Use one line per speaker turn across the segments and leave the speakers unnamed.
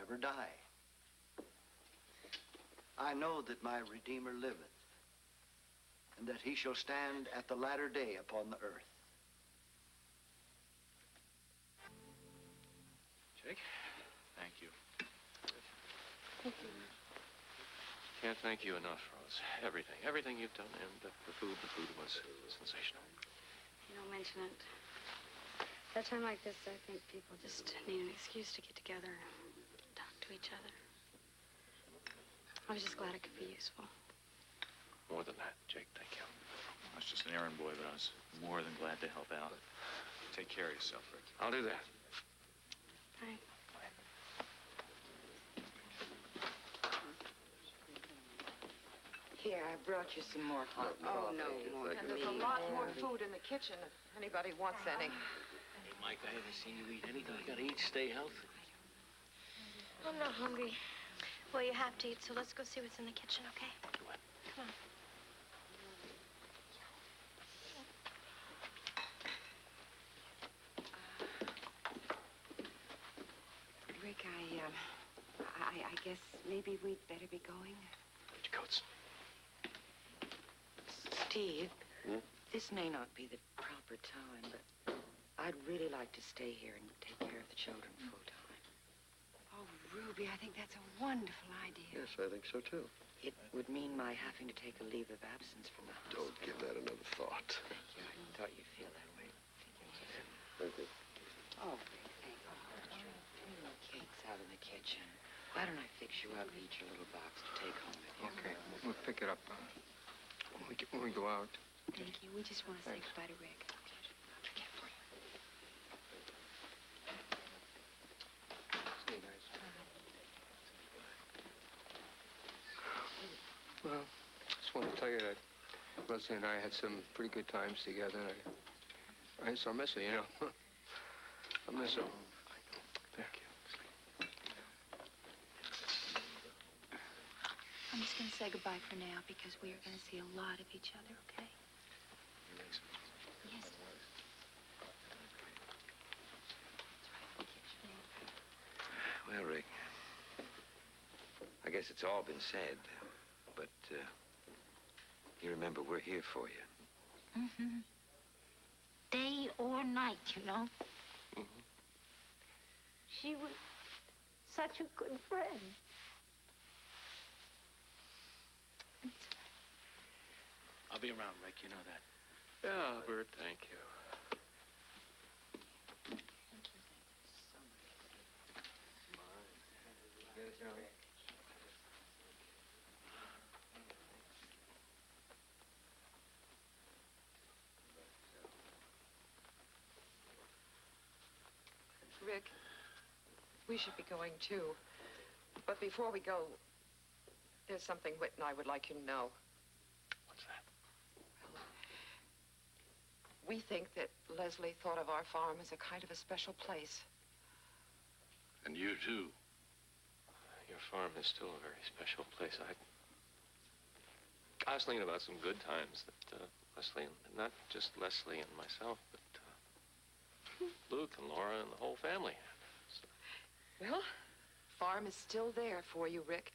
never die. I know that my Redeemer liveth, and that he shall stand at the latter day upon the earth.
Jake, thank you.
Thank you.
Can't thank you enough, Rose. Everything you've done, and the food was sensational.
You don't mention it. At a time like this, I think people just need an excuse to get together and talk to each other. I was just glad I could be useful.
More than that, Jake, thank you.
I was just an errand boy, but I was more than glad to help out. Take care of yourself, Rick.
I'll do that.
Bye.
Here, I brought you some more hot coffee.
No more. And there's a lot more food in the kitchen if anybody wants any.
Hey, Mike, I haven't seen you eat anything. You gotta eat, stay healthy.
I'm not hungry. Well, you have to eat, so let's go see what's in the kitchen, okay?
Do it.
Come on.
Rick, I guess maybe we'd better be going.
Put your coats.
Steve, this may not be the proper time, but I'd really like to stay here and take care of the children full time. Oh, Ruby, I think that's a wonderful idea.
Yes, I think so, too.
It would mean my having to take a leave of absence from the hospital.
Don't give that another thought.
Thank you. I thought you'd feel that way.
Thank you.
Oh, Rick, thank you. The cake's out in the kitchen. Why don't I fix you up each a little box to take home with you?
Okay, we'll pick it up when we go out.
Thank you. We just want to say goodbye to Rick.
Well, just want to tell you that Lesley and I had some pretty good times together. I just miss her, you know. I miss her.
Thank you.
I'm just going to say goodbye for now because we are going to see a lot of each other, okay? Yes.
Well, Rick, I guess it's all been said, but you remember we're here for you.
Mm-hmm. Day or night, you know.
Mm-hmm.
She was such a good friend.
I'll be around, Rick. You know that.
Yeah, Albert, thank you.
Rick, we should be going too. But before we go, there's something Whit and I would like you to know.
What's that?
We think that Lesley thought of our farm as a kind of a special place.
And you, too.
Your farm is still a very special place. I was thinking about some good times that Lesley, and not just Lesley and myself, but Luke and Laura and the whole family.
Well, farm is still there for you, Rick.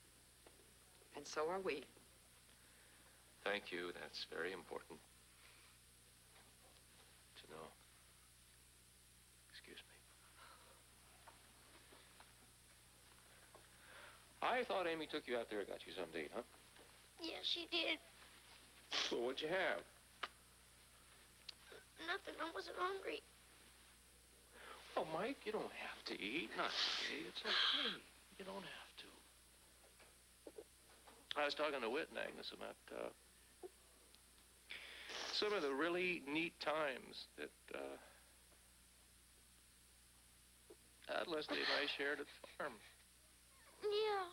And so are we.
Thank you. That's very important to know. Excuse me. I thought Amy took you out there and got you something to eat, huh?
Yeah, she did.
Well, what'd you have?
Nothing. I wasn't hungry.
Oh, Mike, you don't have to eat. Not today. It's okay. You don't have to. I was talking to Whit and Agnes about some of the really neat times that Lesley and I shared at the farm.
Yeah.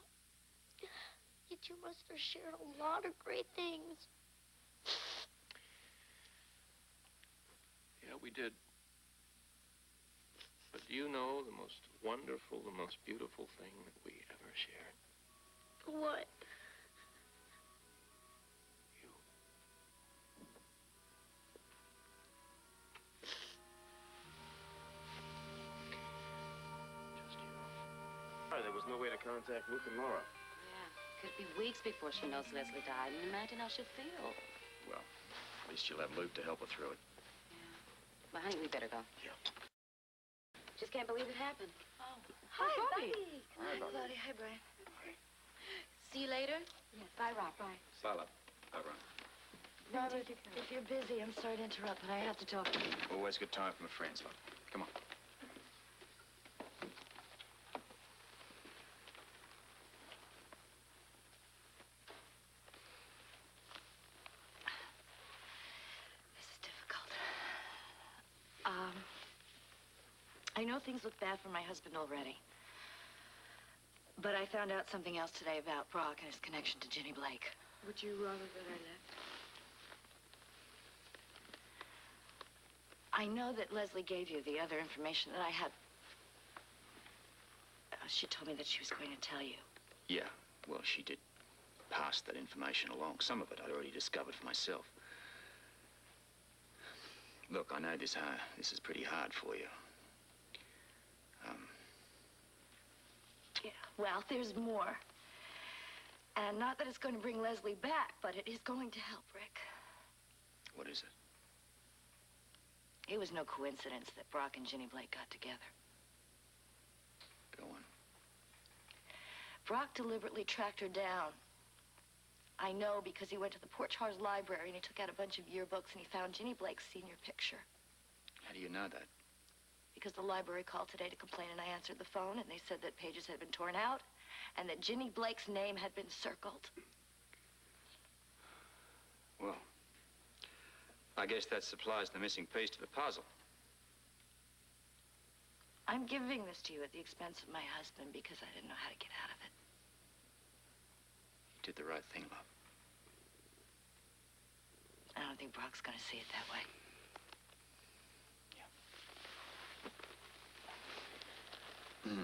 You two must have shared a lot of great things.
Yeah, we did. But do you know the most wonderful, the most beautiful thing that we ever shared?
What?
You. Just you.
There was
there's no way to contact Luke and Laura.
Yeah. Could be weeks before she knows Lesley died, and imagine how she'll feel.
Well, at least you'll have Luke to help her through it.
Well, honey, we better go.
Yeah.
Just can't believe it happened.
Oh.
Hi, Bobby.
Hi, Claudia. Hi, Brian. See you later?
Yes. Bye, Rob. Bye.
Salah. Bye, Ron.
Robert, if you're busy, I'm sorry to interrupt, but I have to talk to you.
Always good time from a friend's love. Come on.
This is difficult. I know things look bad for my husband already. But I found out something else today about Brock and his connection to Ginny Blake.
Would you rather that I left?
I know that Lesley gave you the other information that I had. She told me that she was going to tell you.
Yeah, well, she did pass that information along. Some of it I'd already discovered for myself. Look, I know this is pretty hard for you.
Yeah, well, there's more. And not that it's going to bring Lesley back, but it is going to help Rick.
What is it?
It was no coincidence that Brock and Ginny Blake got together.
Go on.
Brock deliberately tracked her down. I know because he went to the Port Charles Library and he took out a bunch of yearbooks and he found Ginny Blake's senior picture.
How do you know that?
Because the library called today to complain and I answered the phone and they said that pages had been torn out and that Ginny Blake's name had been circled.
Well, I guess that supplies the missing piece to the puzzle.
I'm giving this to you at the expense of my husband because I didn't know how to get out of it.
You did the right thing, love.
I don't think Brock's going to see it that way.
Yeah.